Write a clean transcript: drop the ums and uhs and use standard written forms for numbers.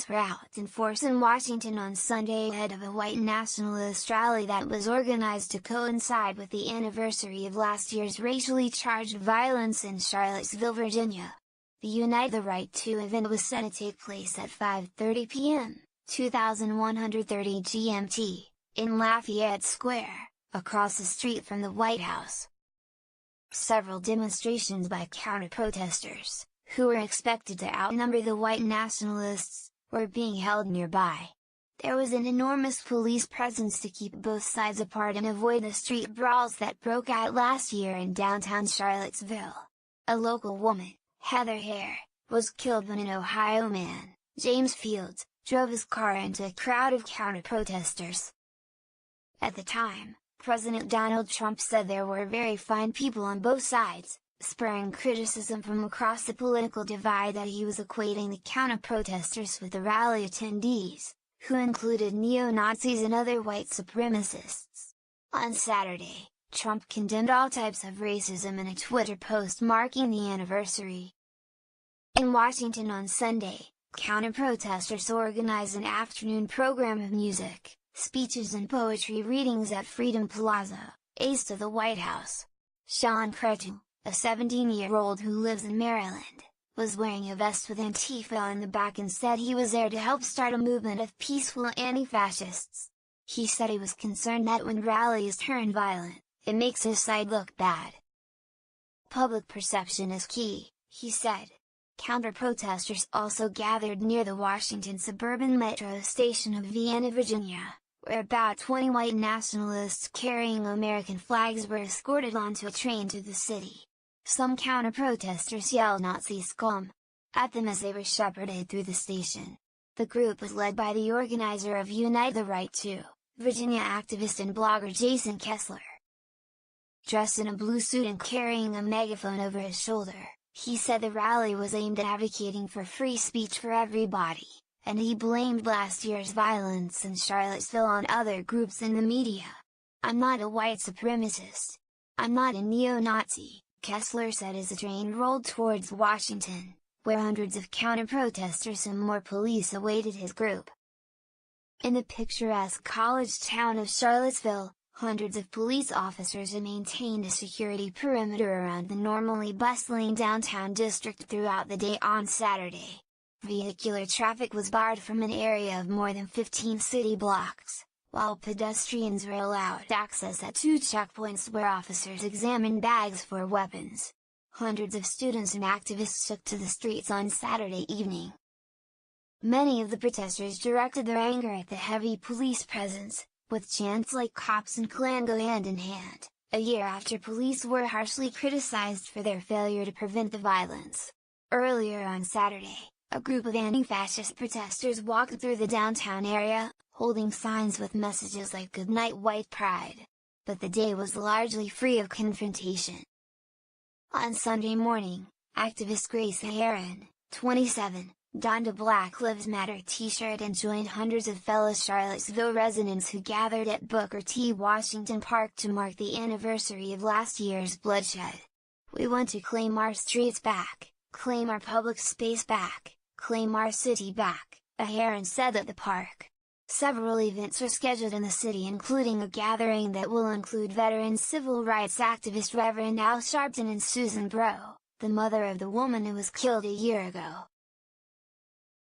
police were out in force in Washington on Sunday ahead of a white nationalist rally that was organized to coincide with the anniversary of last year's racially charged violence in Charlottesville, Virginia. The Unite the Right to event was set to take place at 5:30 p.m., 2130 GMT, in Lafayette Square, across the street from the White House. Several demonstrations by counter-protesters, who were expected to outnumber the white nationalists, were being held nearby. There was an enormous police presence to keep both sides apart and avoid the street brawls that broke out last year in downtown Charlottesville. A local woman, Heather Hare, was killed when an Ohio man, James Fields, drove his car into a crowd of counter-protesters. At the time, President Donald Trump said there were very fine people on both sides, spurring criticism from across the political divide that he was equating the counter-protesters with the rally attendees, who included neo-Nazis and other white supremacists. On Saturday, Trump condemned all types of racism in a Twitter post marking the anniversary. In Washington on Sunday, counter-protesters organized an afternoon program of music, speeches and poetry readings at Freedom Plaza, east of the White House. Sean Cretu, a 17-year-old who lives in Maryland, was wearing a vest with Antifa on the back and said he was there to help start a movement of peaceful anti-fascists. He said he was concerned that when rallies turn violent, it makes his side look bad. Public perception is key, he said. Counter-protesters also gathered near the Washington suburban metro station of Vienna, Virginia, where about 20 white nationalists carrying American flags were escorted onto a train to the city. Some counter-protesters yelled "Nazi scum!" at them as they were shepherded through the station. The group was led by the organizer of Unite the Right to, Virginia activist and blogger Jason Kessler. Dressed in a blue suit and carrying a megaphone over his shoulder, he said the rally was aimed at advocating for free speech for everybody, and he blamed last year's violence in Charlottesville on other groups in the media. "I'm not a white supremacist. I'm not a neo-Nazi," Kessler said as the train rolled towards Washington, where hundreds of counter-protesters and more police awaited his group. In the picturesque college town of Charlottesville, hundreds of police officers maintained a security perimeter around the normally bustling downtown district throughout the day on Saturday. Vehicular traffic was barred from an area of more than 15 city blocks, while pedestrians were allowed access at 2 checkpoints where officers examined bags for weapons. Hundreds of students and activists took to the streets on Saturday evening. Many of the protesters directed their anger at the heavy police presence, with chants like "Cops and Klan go hand in hand," a year after police were harshly criticized for their failure to prevent the violence. Earlier on Saturday, a group of anti-fascist protesters walked through the downtown area, holding signs with messages like "Goodnight White Pride." But the day was largely free of confrontation. On Sunday morning, activist Grace Heron, 27, donned a Black Lives Matter t-shirt and joined hundreds of fellow Charlottesville residents who gathered at Booker T. Washington Park to mark the anniversary of last year's bloodshed. "We want to claim our streets back, claim our public space back, claim our city back," Heron said at the park. Several events are scheduled in the city, including a gathering that will include veteran civil rights activist Reverend Al Sharpton and Susan Bro, the mother of the woman who was killed a year ago.